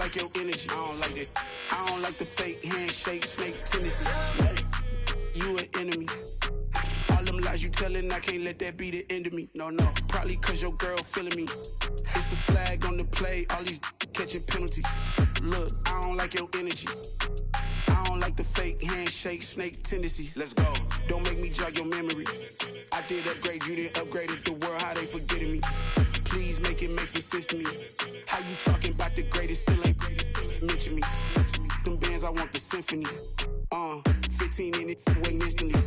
like your energy. I don't like that. I don't like the fake handshake, snake tendency. You an enemy. All them lies you telling, I can't let that be the end of me. No, probably cause your girl feeling me. It's a flag on the play, all these catching penalties. Look, I don't like your energy. I don't like the fake handshake, snake tendency. Let's go. Don't make me jog your memory. I did upgrade, you didn't upgrade it. The world, how they forgetting me. Please make it make some sense to me. How you talking about the greatest, still ain't mention me. Them bands, I want the symphony. 15 in it, went instantly.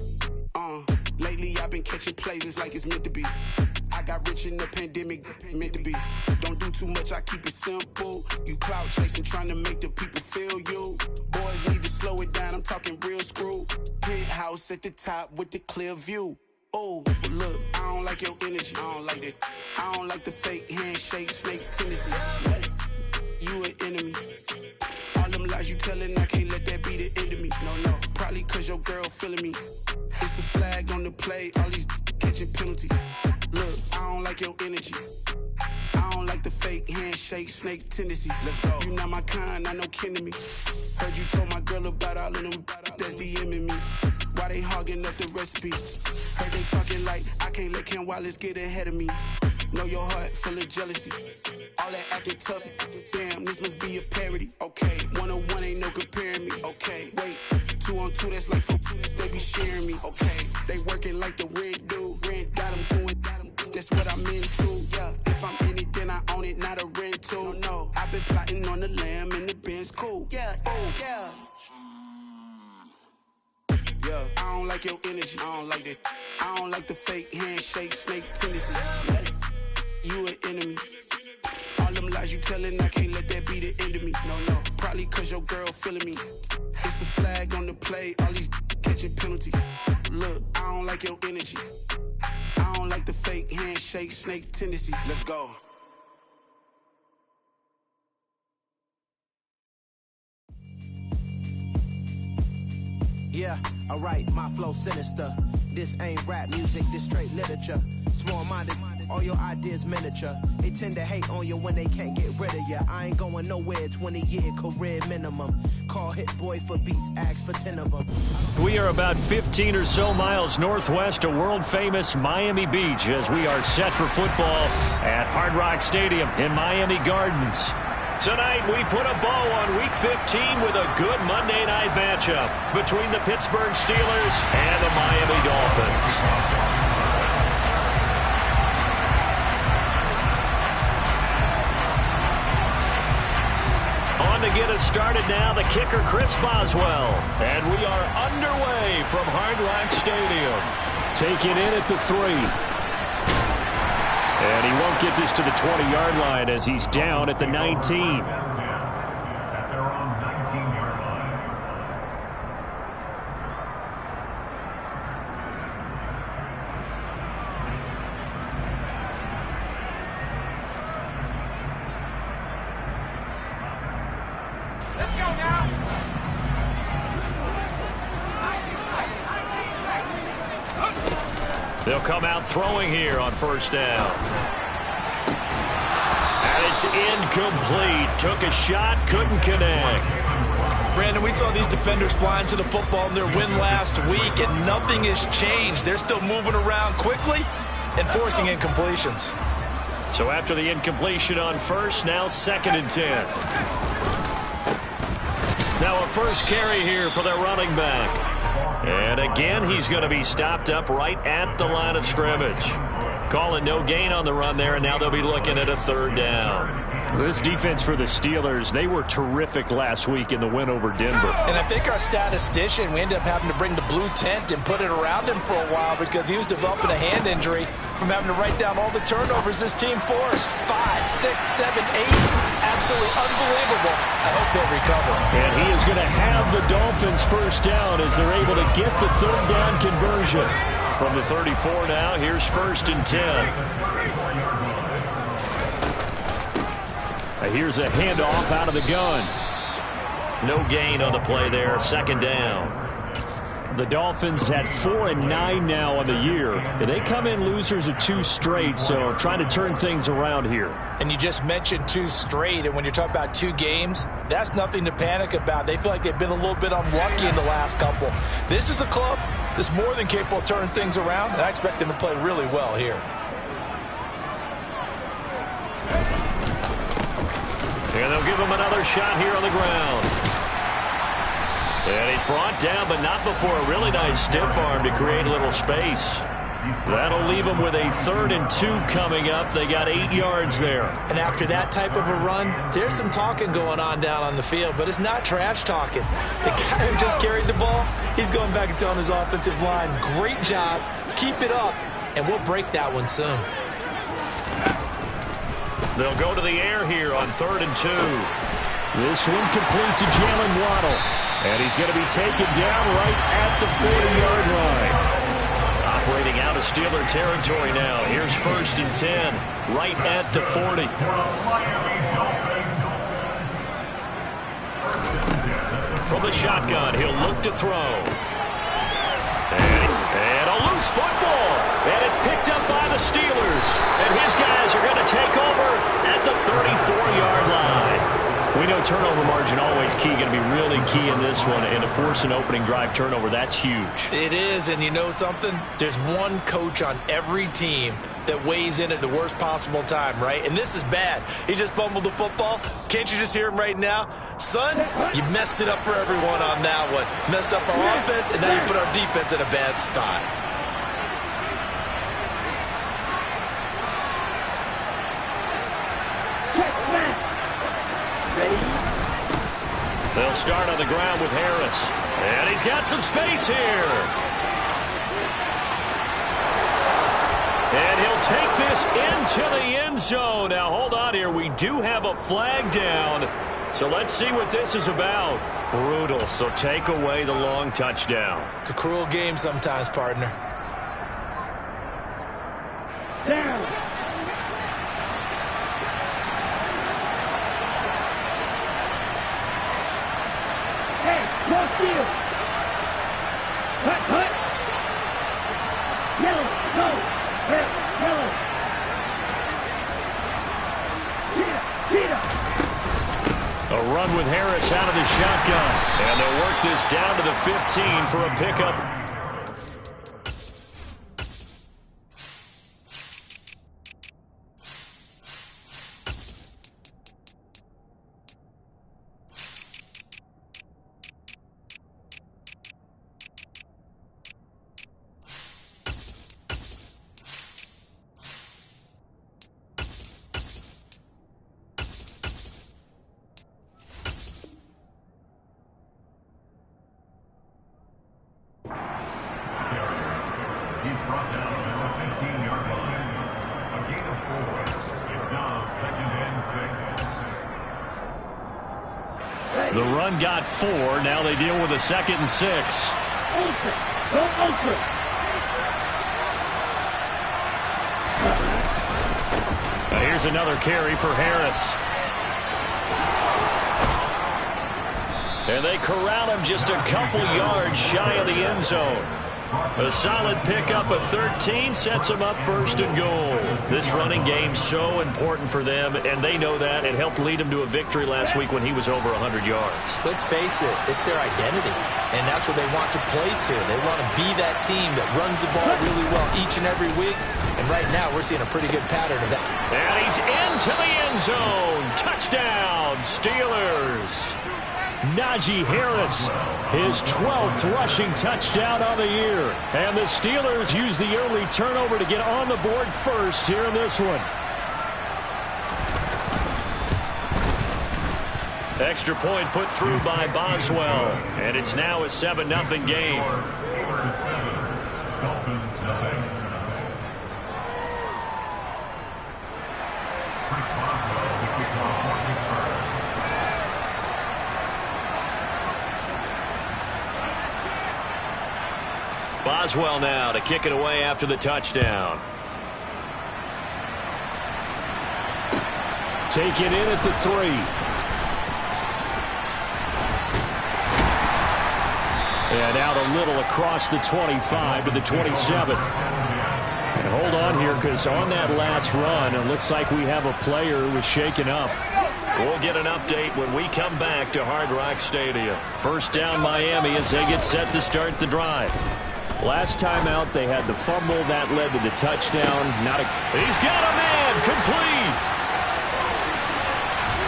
Lately I've been catching plays, it's like it's meant to be. I got rich in the pandemic, meant to be. Don't do too much, I keep it simple. You clout chasing, trying to make the people feel you. Boys need to slow it down, I'm talking real screw. Penthouse at the top with the clear view. Oh, look, I don't like your energy. I don't like that. I don't like the fake handshake, snake tendency. You an enemy. All them lies you telling, I can't let that be the end of me. No, probably cause your girl feeling me. It's a flag on the play, all these catching penalties. Look, I don't like your energy. I don't like the fake handshake, snake tendency. Let's go. You not my kind, I know kin to me. Heard you told my girl about all of them that's DMing me. Why they hogging up the recipe? Heard they talking like I can't let Ken Wallace get ahead of me. Know your heart full of jealousy. All that acting tough, damn, this must be a parody. Okay, 1-on-1 ain't no comparing me. Okay, wait, 2-on-2, that's like 4, they be sharing me. Okay, they working like the rent do. Rent got them going, that's what I'm into. Yeah, if I'm in it, then I own it, not a rental. No, I've been plotting on the lamb and the Benz cool. Yeah, oh, yeah. Yeah, I don't like your energy. I don't like that. I don't like the fake handshake, snake tendency. You an enemy. All them lies you telling, I can't let that be the end of me. No, probably cause your girl feeling me. It's a flag on the play, all these catching penalties. Look, I don't like your energy. I don't like the fake handshake, snake tendency. Let's go. Yeah, alright, my flow sinister. This ain't rap music, this straight literature. Small-minded, all your ideas miniature. They tend to hate on you when they can't get rid of you. I ain't going nowhere, 20-year career minimum. Call Hit Boy for beats, ask for 10 of them. We are about 15 or so miles northwest of world-famous Miami Beach as we are set for football at Hard Rock Stadium in Miami Gardens. Tonight, we put a bow on Week 15 with a good Monday night matchup between the Pittsburgh Steelers and the Miami Dolphins. On to get us started now, the kicker, Chris Boswell. And we are underway from Hard Rock Stadium. Taking in at the 3. And he won't get this to the 20-yard line as he's down at the 19. Let's go now. They'll come out throwing here on first down. And it's incomplete. Took a shot, couldn't connect. Brandon, we saw these defenders flying to the football in their win last week, and nothing has changed. They're still moving around quickly and forcing incompletions. So after the incompletion on first, now 2nd and 10. Now a first carry here for their running back. And again, he's going to be stopped up right at the line of scrimmage. Call it no gain on the run there, and now they'll be looking at a 3rd down. This defense for the Steelers, they were terrific last week in the win over Denver. And I think our statistician, we ended up having to bring the blue tent and put it around him for a while because he was developing a hand injury from having to write down all the turnovers this team forced. 5, 6, 7, 8. Absolutely unbelievable. I hope he'll recover. And he is going to have the Dolphins first down as they're able to get the 3rd down conversion. From the 34 now, here's 1st and 10. Here's a handoff out of the gun. No gain on the play there, 2nd down. The Dolphins had 4-9 now on the year. They come in losers of 2 straight, so trying to turn things around here. And you just mentioned 2 straight, and when you're talking about 2 games, that's nothing to panic about. They feel like they've been a little bit unlucky in the last couple. This is a club that's more than capable of turning things around, and I expect them to play really well here. And they'll give him another shot here on the ground. And he's brought down, but not before a really nice stiff arm to create a little space. That'll leave them with a 3rd and 2 coming up. They got 8 yards there. And after that type of a run, there's some talking going on down on the field, but it's not trash talking. The guy who just carried the ball, he's going back and telling his offensive line, great job, keep it up, and we'll break that one soon. They'll go to the air here on 3rd and 2. This one complete to Jalen Waddle. And he's going to be taken down right at the 40-yard line. Operating out of Steeler territory now. Here's 1st and 10, right at the 40. From the shotgun, he'll look to throw. And a loose football. And it's picked up by the Steelers. And his guys are going to take over at the 34-yard line. We know turnover margin always key, going to be really key in this one, and to force an opening drive turnover, that's huge. It is, and you know something? There's one coach on every team that weighs in at the worst possible time, right? And this is bad. He just fumbled the football. Can't you just hear him right now? Son, you messed it up for everyone on that one. Messed up our offense, and now you put our defense in a bad spot. They'll start on the ground with Harris. And he's got some space here. And he'll take this into the end zone. Now, hold on here. We do have a flag down. So let's see what this is about. Brutal. So take away the long touchdown. It's a cruel game sometimes, partner. Down. Cross field. Hut. Yellow. Go. Red. Yellow. Peter. A run with Harris out of the shotgun. And they'll work this down to the 15 for a pickup. The run got 4. Now they deal with a 2nd and 6. Open. Go open. Now here's another carry for Harris. And they corral him just a couple yards shy of the end zone. A solid pickup of 13 sets them up 1st and goal. This running game's so important for them, and they know that. It helped lead them to a victory last week when he was over 100 yards. Let's face it, it's their identity, and that's what they want to play to. They want to be that team that runs the ball really well each and every week, and right now we're seeing a pretty good pattern of that. And he's into the end zone. Touchdown, Steelers. Najee Harris, his 12th rushing touchdown on the year. And the Steelers use the early turnover to get on the board first here in this one. Extra point put through by Boswell. And it's now a 7-0 game. Boswell now to kick it away after the touchdown. Take it in at the 3. And out a little across the 25 to the 27. And hold on here, because on that last run, it looks like we have a player who was shaken up. We'll get an update when we come back to Hard Rock Stadium. First down Miami as they get set to start the drive. Last time out, they had the fumble. That led to the touchdown. He's got a man, complete.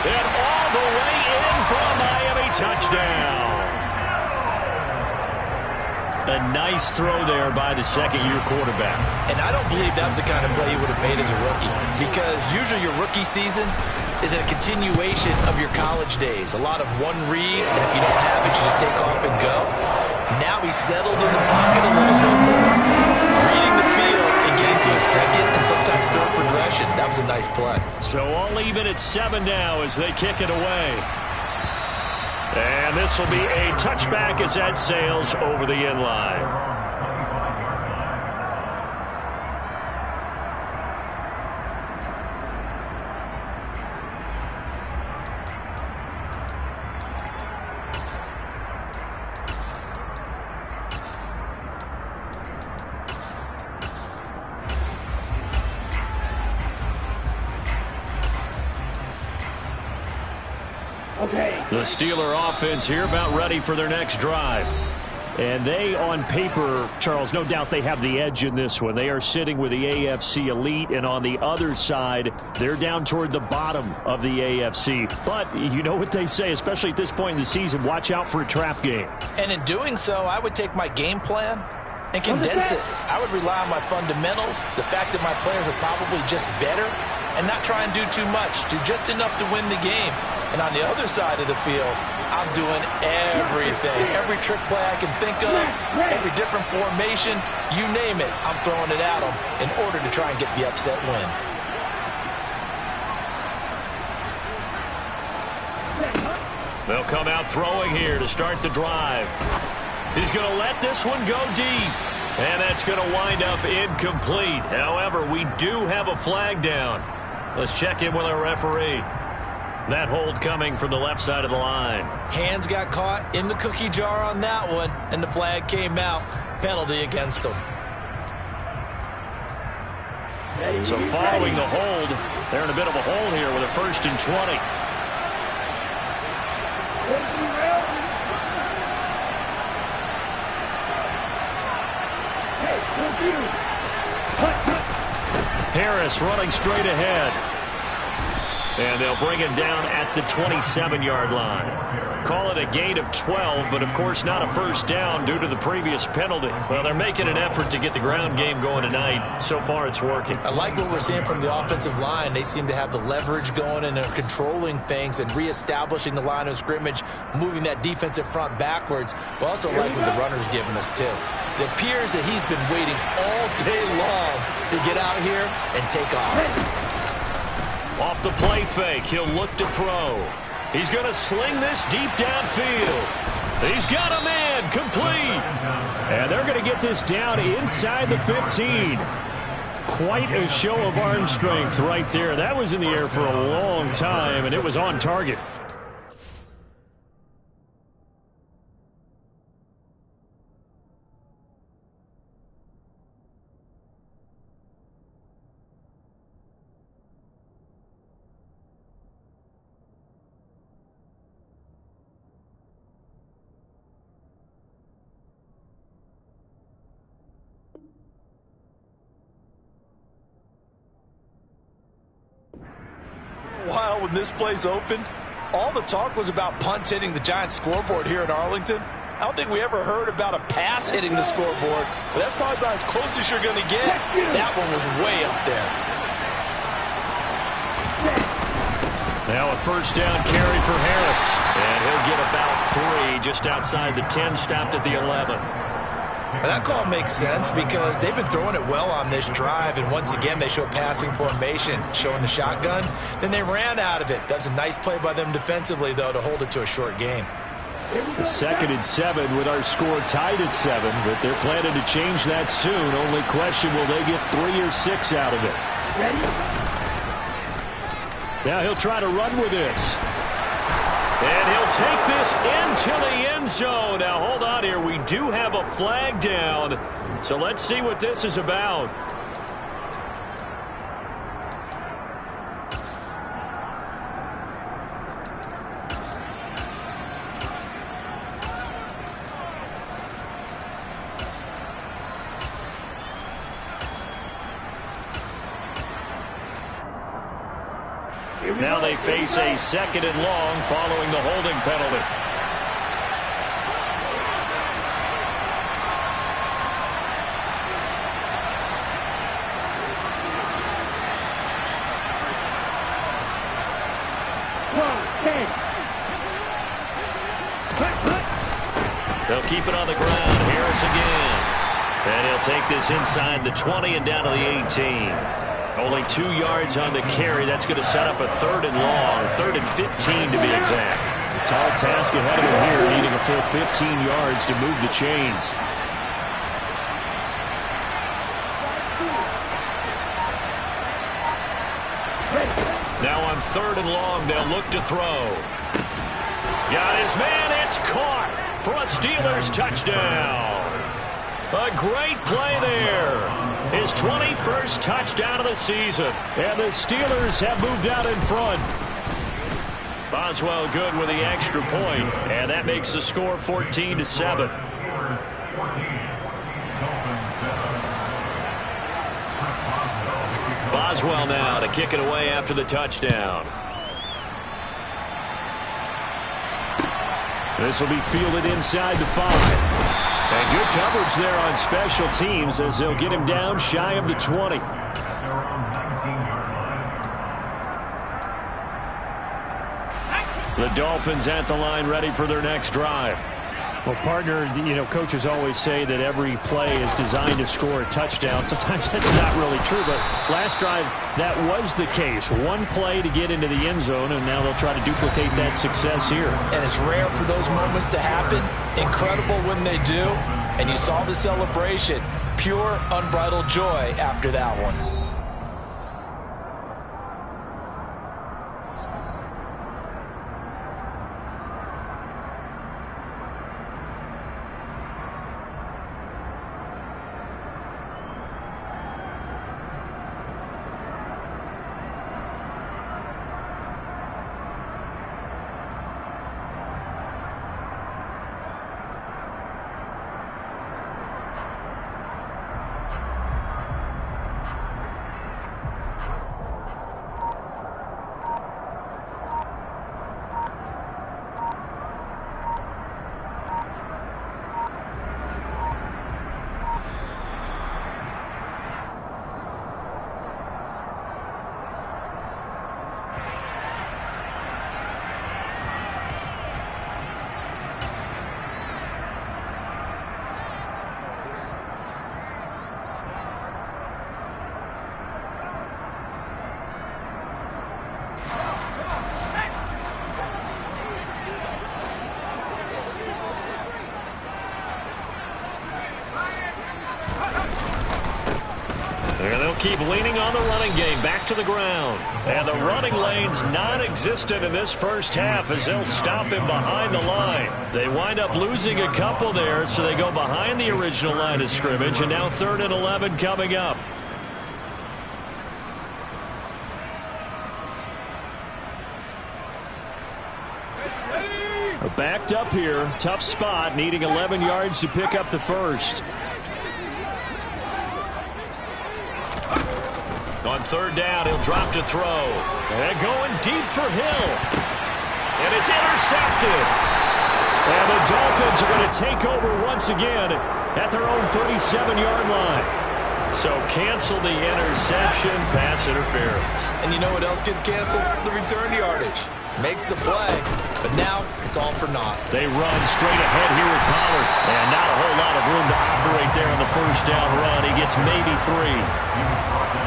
And all the way in for a Miami touchdown. A nice throw there by the second-year quarterback. And I don't believe that was the kind of play he would have made as a rookie, because usually your rookie season is a continuation of your college days. A lot of one read, and if you don't have it, you just take off and go. Now he's settled in the pocket a little bit more, reading the field and getting to a second and sometimes third progression. That was a nice play. So all even at 7 now as they kick it away. And this will be a touchback as that sails over the end line. The Steeler offense here about ready for their next drive. And they, on paper, Charles, no doubt they have the edge in this one. They are sitting with the AFC elite, and on the other side, they're down toward the bottom of the AFC. But you know what they say, especially at this point in the season, watch out for a trap game. And in doing so, I would take my game plan and condense it. I would rely on my fundamentals, the fact that my players are probably just better, and not try and do too much, do just enough to win the game. And on the other side of the field, I'm doing everything. Every trick play I can think of, every different formation, you name it, I'm throwing it at them in order to try and get the upset win. They'll come out throwing here to start the drive. He's going to let this one go deep. And that's going to wind up incomplete. However, we do have a flag down. Let's check in with our referee. That hold coming from the left side of the line. Hands got caught in the cookie jar on that one, and the flag came out. Penalty against them. So following the hold, they're in a bit of a hole here with a 1st and 20. Harris running straight ahead. And they'll bring him down at the 27-yard line. Call it a gain of 12, but of course not a first down due to the previous penalty. Well, they're making an effort to get the ground game going tonight. So far, it's working. I like what we're seeing from the offensive line. They seem to have the leverage going, and they're controlling things and reestablishing the line of scrimmage, moving that defensive front backwards, but also like what the runner's giving us, too. It appears that he's been waiting all day long to get out here and take off. Off the play fake, he'll look to throw. He's going to sling this deep downfield. He's got a man, complete. And they're going to get this down inside the 15. Quite a show of arm strength right there. That was in the air for a long time, and it was on target. While when this place opened, all the talk was about punts hitting the Giants scoreboard here in Arlington. I don't think we ever heard about a pass hitting the scoreboard, but that's probably about as close as you're going to get. That one was way up there. Now a first down carry for Harris, and he'll get about 3 just outside the 10, stopped at the 11. And that call makes sense because they've been throwing it well on this drive, and once again they show passing formation, showing the shotgun. Then they ran out of it. That's a nice play by them defensively, though, to hold it to a short game. 2nd and 7 with our score tied at 7, but they're planning to change that soon. Only question, will they get 3 or 6 out of it? Now he'll try to run with this. And he'll take this into the end zone. Now, hold on here. We do have a flag down. So let's see what this is about. Now they face a 2nd and long following the holding penalty. They'll keep it on the ground. Harris again. And he'll take this inside the 20 and down to the 18. Only 2 yards on the carry. That's going to set up a 3rd and long, 3rd and 15 to be exact. A tall task ahead of him here, needing a full 15 yards to move the chains. Now on 3rd and long, they'll look to throw. Got his man. It's caught for a Steelers touchdown. A great play there. His 21st touchdown of the season. And the Steelers have moved out in front. Boswell good with the extra point, and that makes the score 14-7. Boswell now to kick it away after the touchdown. This will be fielded inside the 5. And good coverage there on special teams as they'll get him down shy of the 20. The Dolphins at the line ready for their next drive. Well, partner, coaches always say that every play is designed to score a touchdown. Sometimes that's not really true, but last drive, that was the case. One play to get into the end zone, and now they'll try to duplicate that success here. And it's rare for those moments to happen. Incredible when they do. And you saw the celebration. Pure, unbridled joy after that one. And they'll keep leaning on the running game. Back to the ground. And the running lane's non-existent in this first half as they'll stop him behind the line. They wind up losing a couple there, so they go behind the original line of scrimmage. And now 3rd and 11 coming up. Backed up here. Tough spot, needing 11 yards to pick up the first. On 3rd down, he'll drop to throw. And going deep for Hill. And it's intercepted. And the Dolphins are going to take over once again at their own 37-yard line. So cancel the interception, pass interference. And you know what else gets canceled? The return yardage. Makes the play, but now it's all for naught. They run straight ahead here with Pollard. And not a whole lot of room to operate there on the first down run. He gets maybe 3.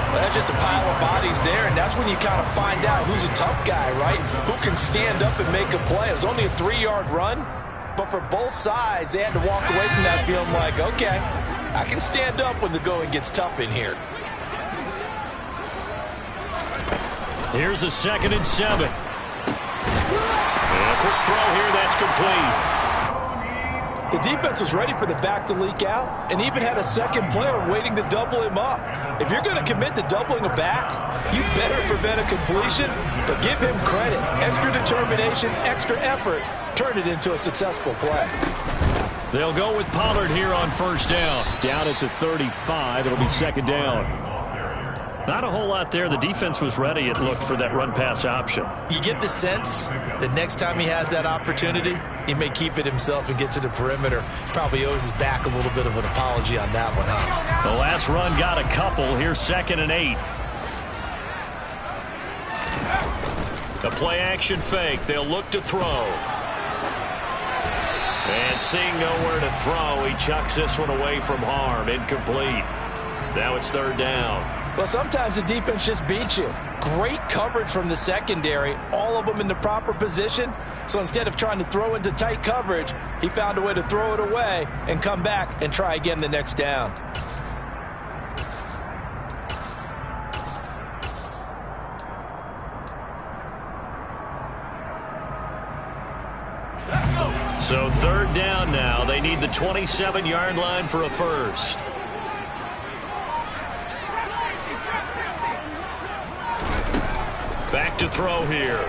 Well, that's just a pile of bodies there, and that's when you kind of find out who's a tough guy, right? Who can stand up and make a play. It was only a 3-yard run, but for both sides, they had to walk away from that feeling like, okay, I can stand up when the going gets tough in here. Here's a 2nd and 7. And a quick throw here, that's complete. The defense was ready for the back to leak out and even had a second player waiting to double him up. If you're going to commit to doubling a back, you better prevent a completion, but give him credit. Extra determination, extra effort, turned it into a successful play. They'll go with Pollard here on first down. Down at the 35. It'll be second down. Not a whole lot there. The defense was ready, it looked, for that run-pass option. You get the sense that next time he has that opportunity, he may keep it himself and get to the perimeter. Probably owes his back a little bit of an apology on that one, huh? The last run got a couple. Here's 2nd and 8. The play-action fake. They'll look to throw. And seeing nowhere to throw, he chucks this one away from harm. Incomplete. Now it's 3rd down. Well, sometimes the defense just beats you. Great coverage from the secondary, all of them in the proper position. So instead of trying to throw into tight coverage, he found a way to throw it away and come back and try again the next down. So 3rd down now. They need the 27-yard line for a first. Back to throw here.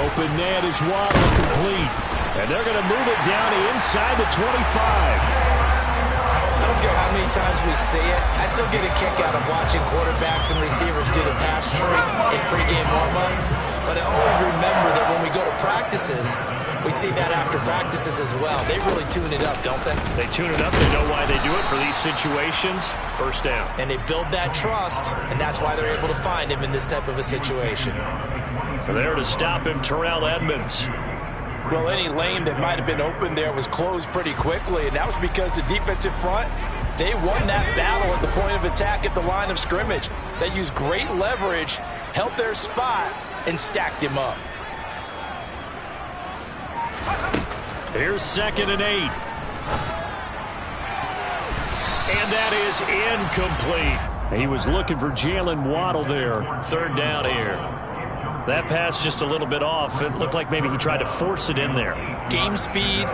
Open man is Waddle, complete. And they're going to move it down to inside the 25. I don't care how many times we see it. I still get a kick out of watching quarterbacks and receivers do the pass tree in pregame warm-up. But I always remember that when we go to practices, we see that after practices as well. They really tune it up, don't they? They tune it up. They know why they do it for these situations. First down. And they build that trust, and that's why they're able to find him in this type of a situation. There to stop him, Terrell Edmonds. Well, any lane that might have been open there was closed pretty quickly, and that was because the defensive front, they won that battle at the point of attack at the line of scrimmage. They used great leverage, held their spot, and stacked him up. Here's 2nd and 8. And that is incomplete. He was looking for Jalen Waddle there. 3rd down here. That pass just a little bit off. It looked like maybe he tried to force it in there. Game speed,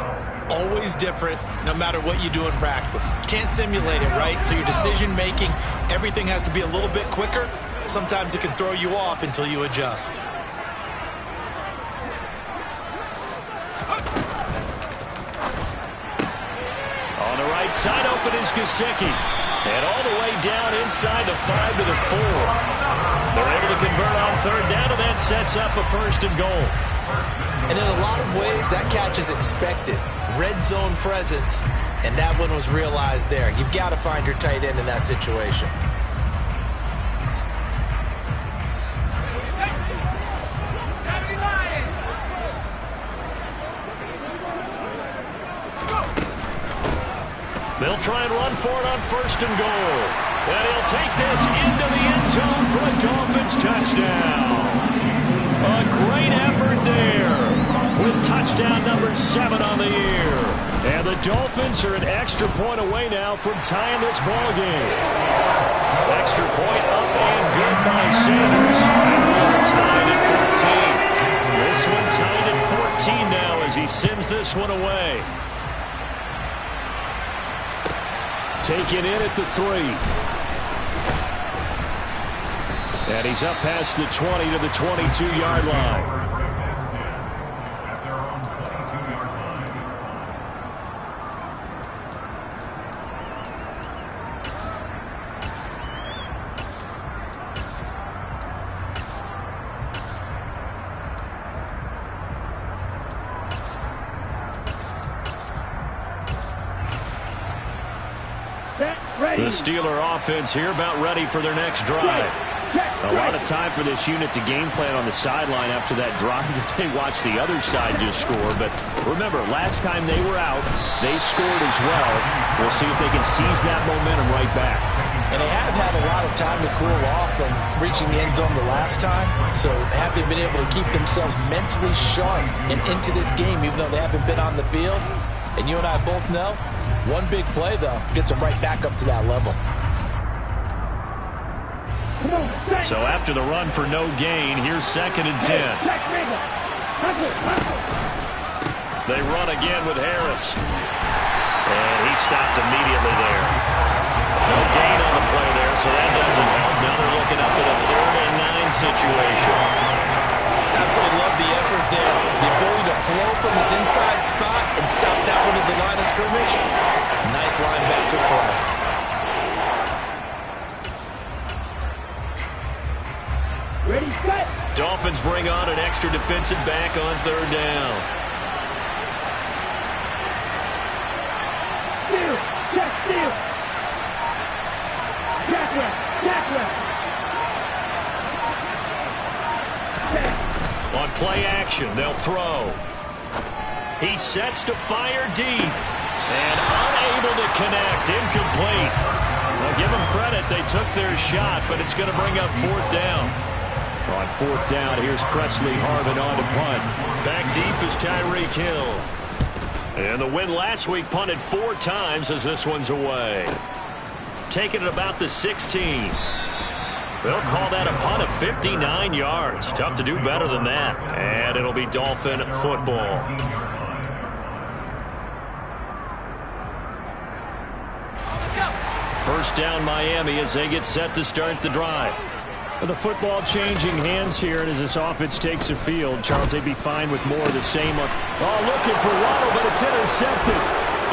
always different, no matter what you do in practice. Can't simulate it, right? So your decision-making, everything has to be a little bit quicker. Sometimes it can throw you off until you adjust. On the right side, open is Gesicki. And all the way down inside the 5 to the 4. They're able to convert on 3rd down, and that sets up a 1st and goal. And in a lot of ways, that catch is expected. Red zone presence, and that one was realized there. You've got to find your tight end in that situation. They'll try and run for it on 1st and goal. And he'll take this into the end zone for a Dolphins touchdown. A great effort there with touchdown number 7 on the year. And the Dolphins are an extra point away now from tying this ball game. Extra point up and good by Sanders. And we are tied at 14. This one tied at 14 now as he sends this one away. Taken in at the 3. And he's up past the 20 to the 22-yard line. The Steeler offense here about ready for their next drive. A lot of time for this unit to game plan on the sideline after that drive that they watched the other side just score. But remember, last time they were out, they scored as well. We'll see if they can seize that momentum right back. And they have had a lot of time to cool off from reaching the end zone the last time. So have they been able to keep themselves mentally sharp and into this game even though they haven't been on the field? And you and I both know, one big play, though, gets them right back up to that level. So after the run for no gain, here's 2nd and 10. They run again with Harris. And he stopped immediately there. No gain on the play there, so that doesn't help. Now they're looking up at a 3rd and 9 situation. Absolutely love the effort there. The ability to flow from his inside spot and stop that one at the line of scrimmage. Nice linebacker play. Ready, set. Dolphins bring on an extra defensive back on 3rd down. Steal. Check, steal. Jack left. Jack left. On play action, they'll throw. He sets to fire deep. And unable to connect. Incomplete. Well, give them credit. They took their shot, but it's going to bring up 4th down. On 4th down, here's Presley Harvin on to punt. Back deep is Tyreek Hill. And the win last week punted 4 times as this one's away. Taking it about the 16. They'll call that a punt of 59 yards. Tough to do better than that. And it'll be Dolphin football. First down Miami as they get set to start the drive. The football changing hands here, and as this offense takes the field, Charles, they'd be fine with more of the same. Looking for Waddle, but it's intercepted.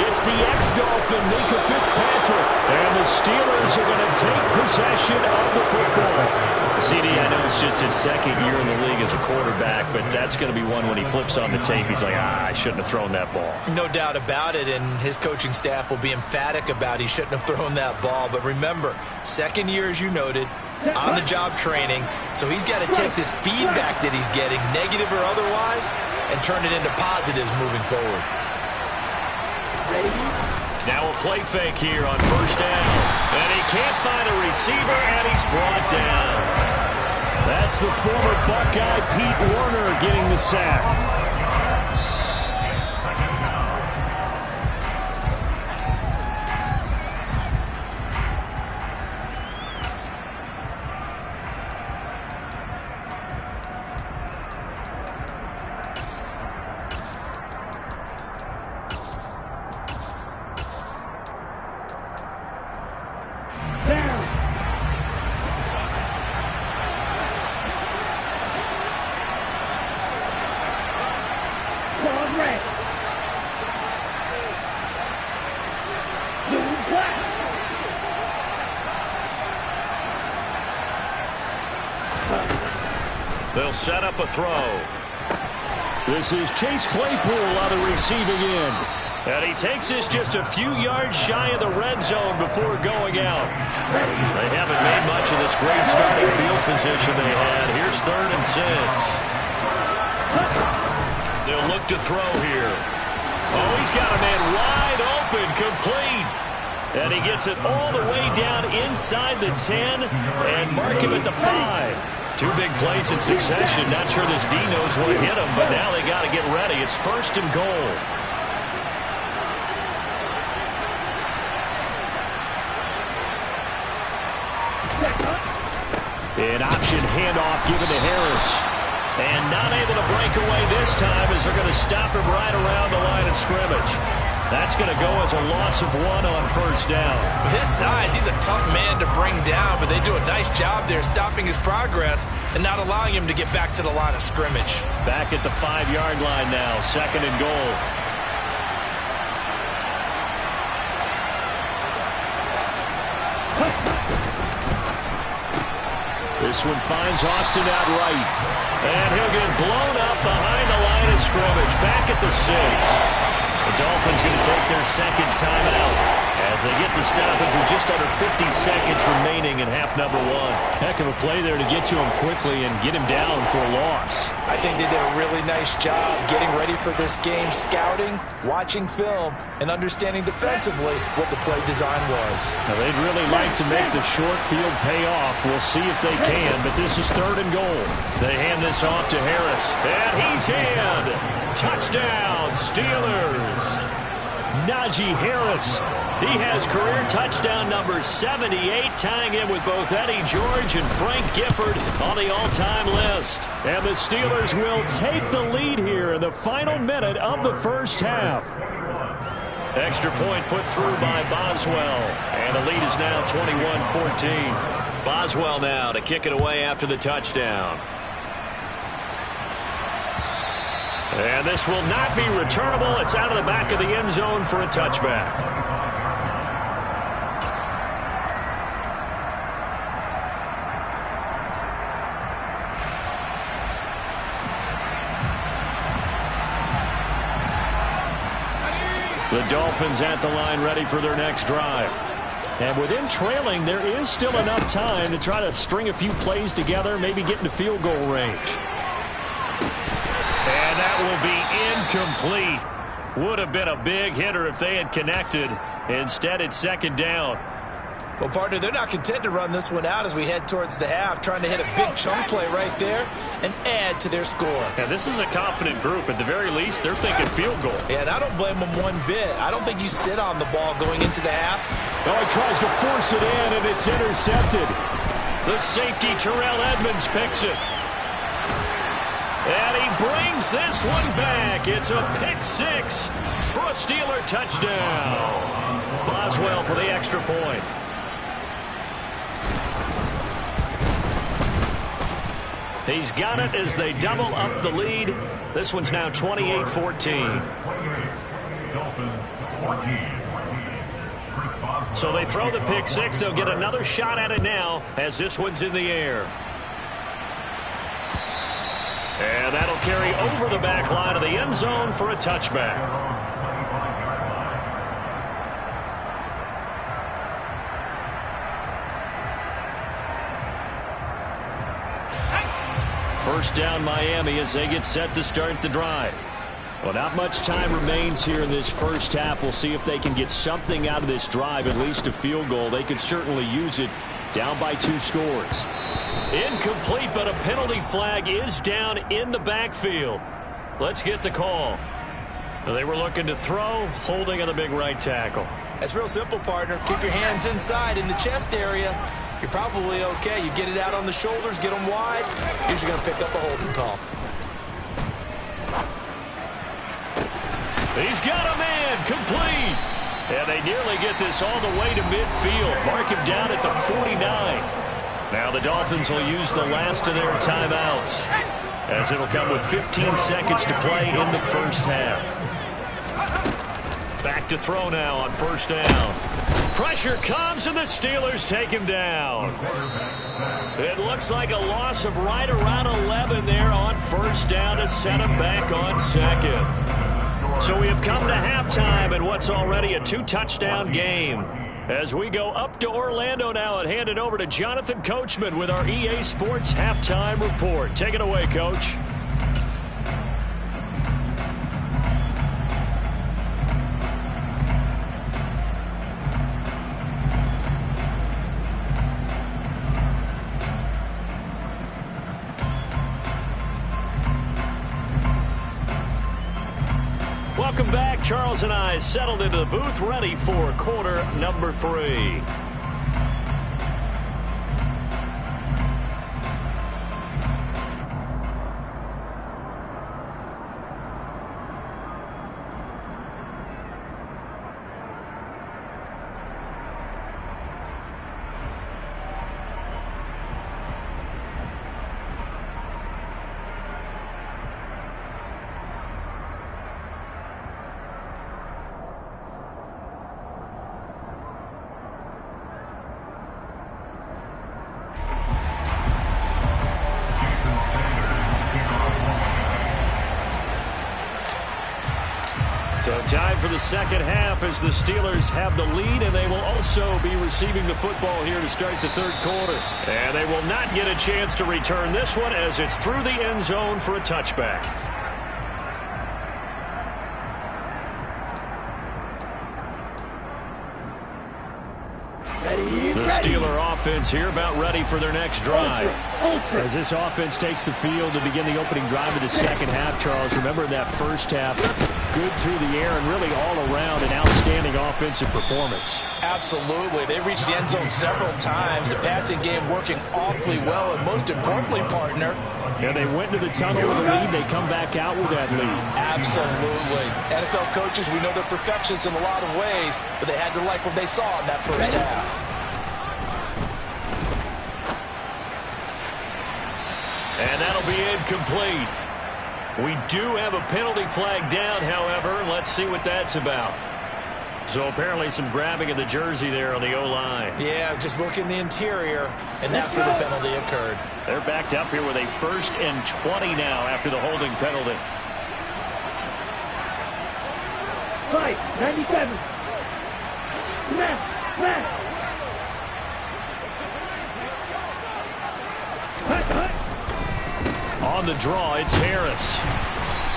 It's the ex-Dolphin, Mika Fitzpatrick. And the Steelers are going to take possession of the football. CD, I know it's just his 2nd year in the league as a quarterback, but that's going to be one when he flips on the tape. He's like, I shouldn't have thrown that ball. No doubt about it, and his coaching staff will be emphatic about he shouldn't have thrown that ball. But remember, 2nd year, as you noted, on-the-job training, so he's got to take this feedback that he's getting, negative or otherwise, and turn it into positives moving forward. Now a play fake here on 1st down. And he can't find a receiver, and he's brought down. That's the former Buckeye Pete Werner getting the sack. They'll set up a throw. This is Chase Claypool on the receiving end. And he takes this just a few yards shy of the red zone before going out. They haven't made much of this great starting field position they had. Here's 3rd and 6. They'll look to throw here. Oh, he's got a man wide open, complete. And he gets it all the way down inside the 10 and mark him at the 5. 2 big plays in succession. Not sure this D knows what hit him, but now they got to get ready. It's 1st and goal. An option handoff given to Harris. And not able to break away this time as they're going to stop him right around the line of scrimmage. That's going to go as a loss of 1 on 1st down. With his size, he's a tough man to bring down, but they do a nice job there stopping his progress and not allowing him to get back to the line of scrimmage. Back at the 5-yard line now, 2nd and goal. This one finds Austin out right. And he'll get blown up behind the line of scrimmage. Back at the 6. The Dolphins going to take their 2nd timeout as they get the stoppage with just under 50 seconds remaining in half number 1. Heck of a play there to get to him quickly and get him down for a loss. I think they did a really nice job getting ready for this game, scouting, watching film, and understanding defensively what the play design was. Now, they'd really like to make the short field pay off. We'll see if they can, but this is 3rd and goal. They hand this off to Harris, and he's in. Touchdown, Steelers. Najee Harris. He has career touchdown number 78, tying in with both Eddie George and Frank Gifford on the all-time list. And the Steelers will take the lead here in the final minute of the first half. Extra point put through by Boswell. And the lead is now 21-14. Boswell now to kick it away after the touchdown. And this will not be returnable. It's out of the back of the end zone for a touchback. The Dolphins at the line ready for their next drive. And with them trailing, there is still enough time to try to string a few plays together, maybe get into field goal range. And that will be incomplete. Would have been a big hitter if they had connected. Instead, it's second down. Well, partner, they're not content to run this one out as we head towards the half, trying to hit a big chunk play right there and add to their score. And this is a confident group. At the very least, they're thinking field goal. Yeah, and I don't blame them one bit. I don't think you sit on the ball going into the half. Oh, he tries to force it in, and it's intercepted. The safety, Terrell Edmonds, picks it. And he brings this one back. It's a pick six for a Steeler touchdown. Boswell for the extra point. He's got it as they double up the lead. This one's now 28-14. So they throw the pick six. They'll get another shot at it now as this one's in the air. And that'll carry over the back line of the end zone for a touchback. First down Miami as they get set to start the drive. Well, not much time remains here in this first half. We'll see if they can get something out of this drive, at least a field goal. They could certainly use it, down by 2 scores. Incomplete, but a penalty flag is down in the backfield. Let's get the call. They were looking to throw, holding on the big right tackle. That's real simple, partner. Keep your hands inside in the chest area. You're probably okay. You get it out on the shoulders, get them wide. Usually going to pick up a holding call. He's got a man, complete. And they nearly get this all the way to midfield. Mark him down at the 49. Now the Dolphins will use the last of their timeouts, as it'll come with 15 seconds to play in the first half. Back to throw now on first down. Pressure comes, and the Steelers take him down. It looks like a loss of right around 11 there on first down to set him back on second. So we have come to halftime in what's already a 2-touchdown game. As we go up to Orlando now and hand it over to Jonathan Coachman with our EA Sports Halftime Report. Take it away, Coach. Welcome back. Charles and I settled into the booth, ready for quarter number 3. So time for the second half as the Steelers have the lead, and they will also be receiving the football here to start the third quarter. And they will not get a chance to return this one as it's through the end zone for a touchback. The Steeler offense here about ready for their next drive. As this offense takes the field to begin the opening drive of the second half, Charles, remember that first half, good through the air and really all around an outstanding offensive performance. Absolutely. They reached the end zone several times. The passing game working awfully well, and most importantly, partner, yeah, they went into the tunnel with a lead. They come back out with that lead. Absolutely. NFL coaches, we know they're perfectionists in a lot of ways, but they had to like what they saw in that first half. And that'll be incomplete. We do have a penalty flag down, however. Let's see what that's about. So apparently some grabbing of the jersey there on the O-line. Yeah, just look in the interior, and that's where the penalty occurred. They're backed up here with a 1st and 20 now after the holding penalty. Right, 97. Smash, smash. On the draw, it's Harris.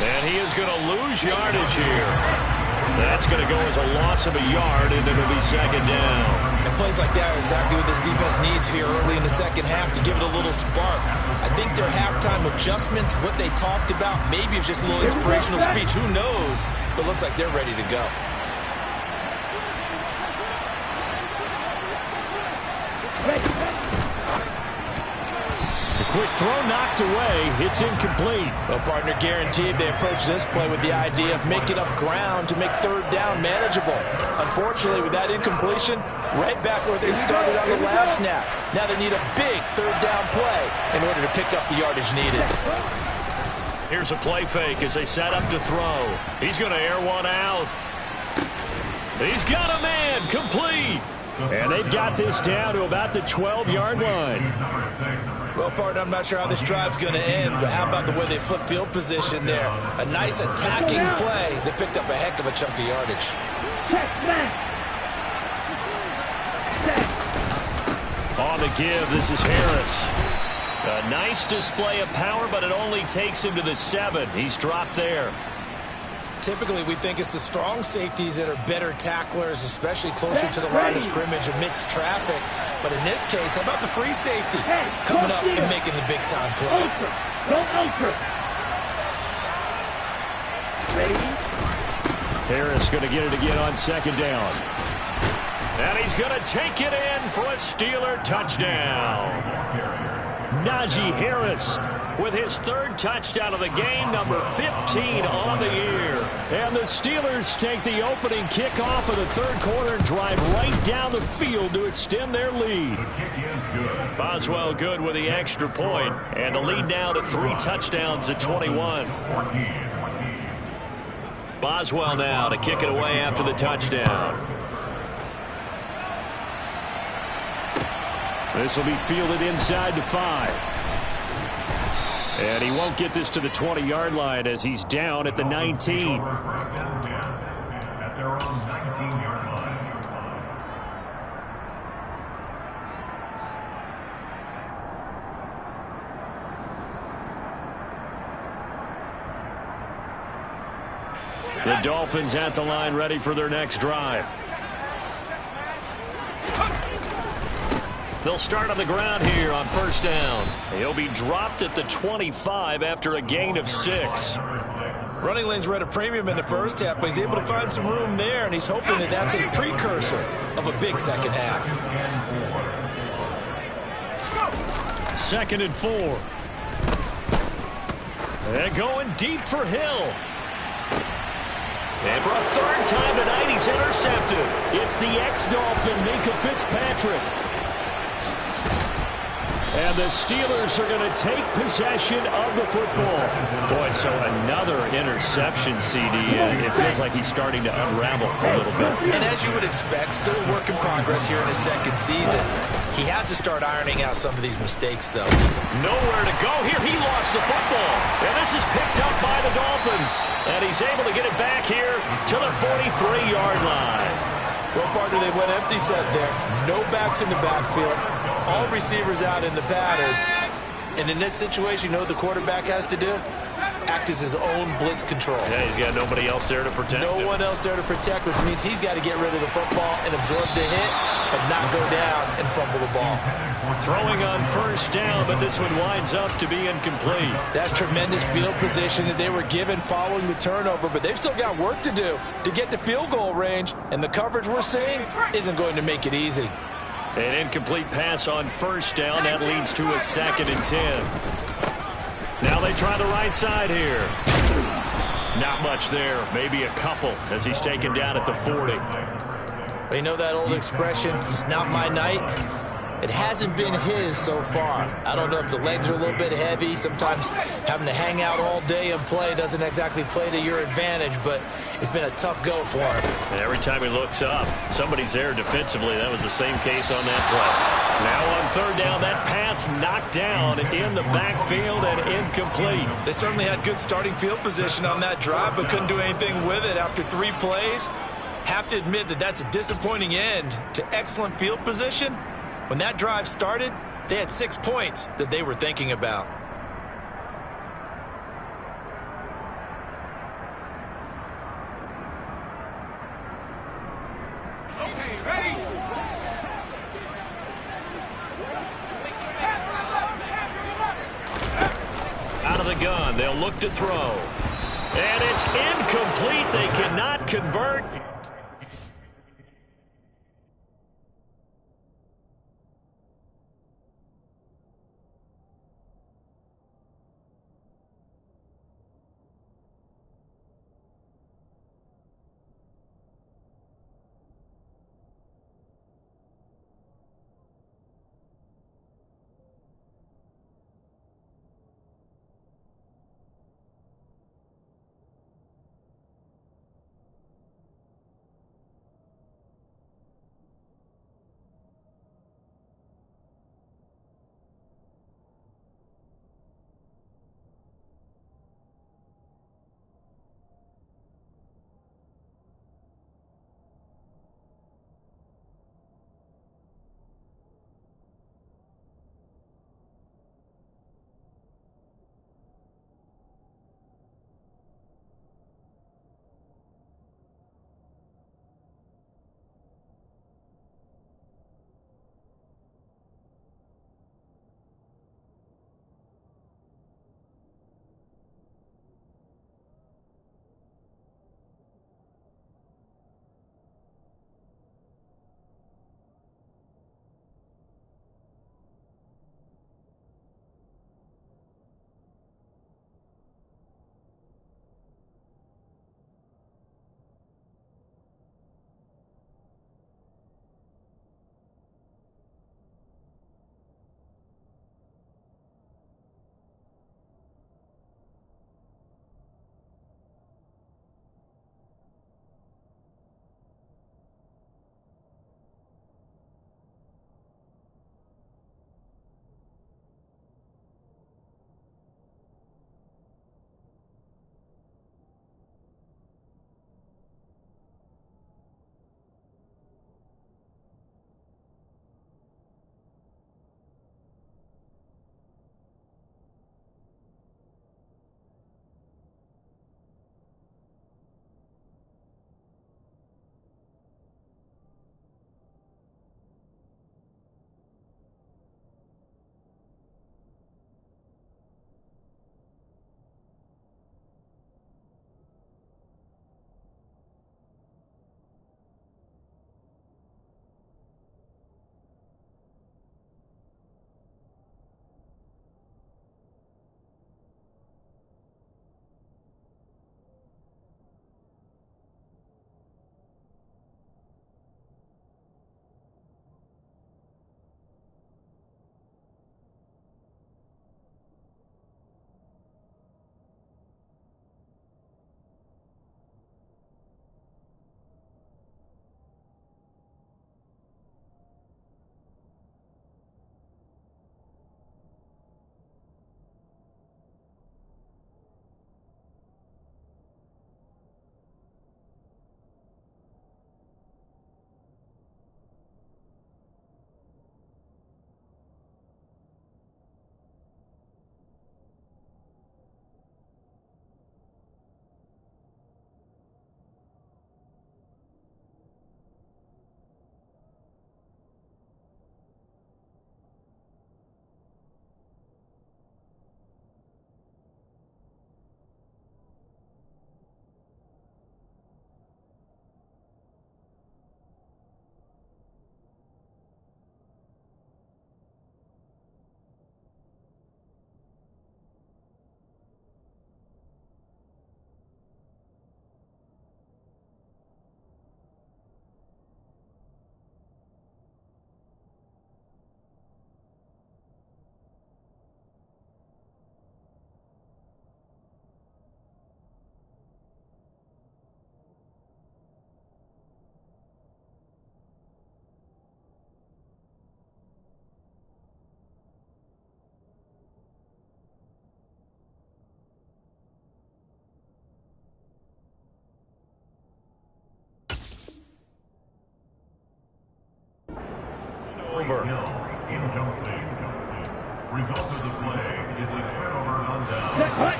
And he is going to lose yardage here. That's going to go as a loss of a yard, and it'll be second down. And plays like that are exactly what this defense needs here early in the second half to give it a little spark. I think their halftime adjustment, what they talked about, maybe it's just a little inspirational speech. Who knows? But it looks like they're ready to go. Quick throw knocked away. It's incomplete. Well, partner, guaranteed they approach this play with the idea of making up ground to make third down manageable. Unfortunately, with that incompletion, right back where they started on the last snap. Now they need a big third down play in order to pick up the yardage needed. Here's a play fake as they set up to throw. He's going to air one out. He's got a man. Complete. And they've got this down to about the 12-yard line. Well, partner, I'm not sure how this drive's going to end, but how about the way they flip field position there? A nice attacking play that picked up a heck of a chunk of yardage. On the give, this is Harris. A nice display of power, but it only takes him to the 7. He's dropped there. Typically, we think it's the strong safeties that are better tacklers, especially closer to the line of scrimmage amidst traffic. But in this case, how about the free safety coming up and making the big-time play? Harris going to get it again on second down. And he's going to take it in for a Steeler touchdown. Najee Harris with his 3rd touchdown of the game, number 15 on the year. And the Steelers take the opening kickoff of the 3rd quarter and drive right down the field to extend their lead. Boswell good with the extra point, and the lead now to 3 touchdowns at 21. Boswell now to kick it away after the touchdown. This will be fielded inside the 5. And he won't get this to the 20-yard line as he's down at the 19. The Dolphins at the line ready for their next drive. They'll start on the ground here on 1st down. He'll be dropped at the 25 after a gain of 6. Running lanes were at a premium in the first half, but he's able to find some room there, and he's hoping that that's a precursor of a big second half. 2nd and 4. They're going deep for Hill. And for a 3rd time tonight, he's intercepted. It's the ex-Dolphin, Minka Fitzpatrick. And the Steelers are going to take possession of the football. Boy, so another interception, CD. It feels like he's starting to unravel a little bit. And as you would expect, still a work in progress here in his 2nd season. He has to start ironing out some of these mistakes, though. Nowhere to go here. He lost the football. And this is picked up by the Dolphins. And he's able to get it back here to the 43-yard line. Well, partner, they went empty set there. No backs in the backfield. All receivers out in the pattern. And in this situation, you know what the quarterback has to do? act as his own blitz control. Yeah, he's got nobody else there to protect him. No one else there to protect, which means he's got to get rid of the football and absorb the hit, but not go down and fumble the ball. Throwing on first down, but this one winds up to be incomplete. That's tremendous field position that they were given following the turnover, but they've still got work to do to get to field goal range, and the coverage we're seeing isn't going to make it easy. An incomplete pass on first down. That leads to a 2nd and 10. Now they try the right side here. Not much there. Maybe a couple as he's taken down at the 40. Well, you know that old expression, it's not my night? It hasn't been his so far. I don't know if the legs are a little bit heavy. Sometimes having to hang out all day and play doesn't exactly play to your advantage, but it's been a tough go for him. And every time he looks up, somebody's there defensively. That was the same case on that play. Now on third down, that pass knocked down in the backfield and incomplete. They certainly had good starting field position on that drive, but couldn't do anything with it after 3 plays. Have to admit that that's a disappointing end to excellent field position. When that drive started, they had 6 points that they were thinking about. Okay, ready? Out of the gun, they'll look to throw. And it's incomplete. They cannot convert.